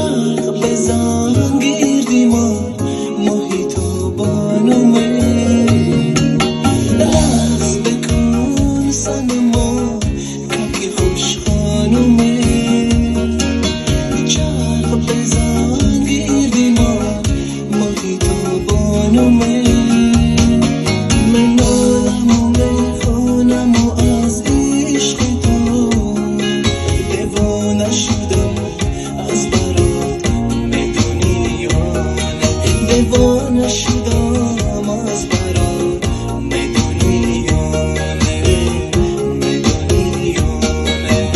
چرخ بزن گیردی ماهی تو بانومه رقص بکن صنما کپی خوش خانومه چرخ بزن گیردی ماهی تو بانومه منالم و میخونم و از عشق تو دیوانه شدم از برات میدونی یا نه دیوانه شدم از برات میدونی یا نه میدونی یا نه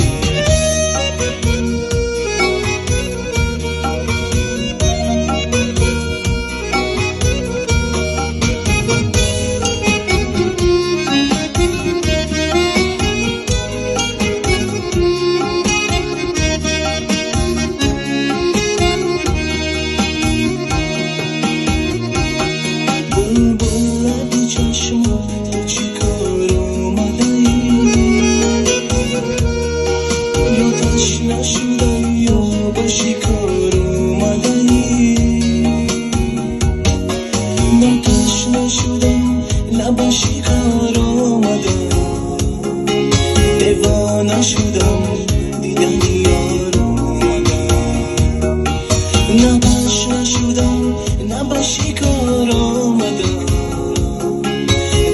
بلبل چشمات تو چی کار اومده ای یا تشنه شده یا با شکار اومده ای نه تشنه شدم نه با شکار اومدم دیوانه شدم دیدن یار اومدم نه تشنه شدم نه با شکار اومدم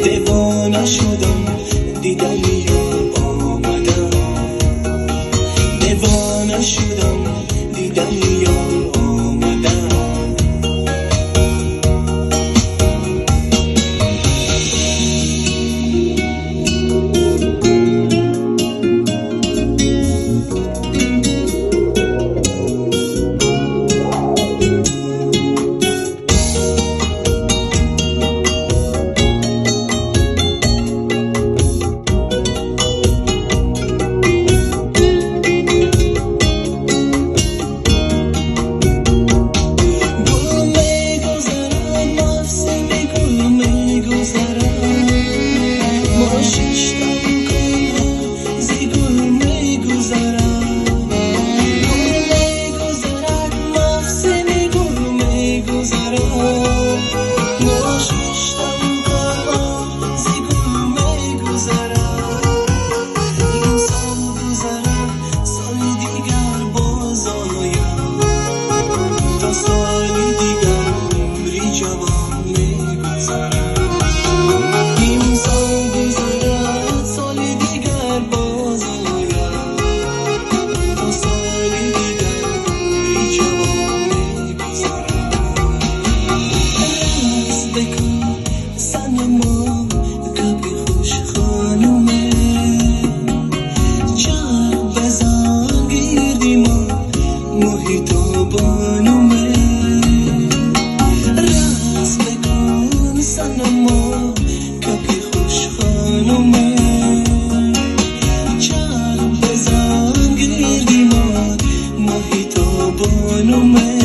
دیوانه شدم دیدن یار آمدم دیوانه شدم دیدن یار آمدم ماهی تو بانومه رقص بکن صنما کپی خوش خانومه چرخ بزن گیردی ماهی تو بانومه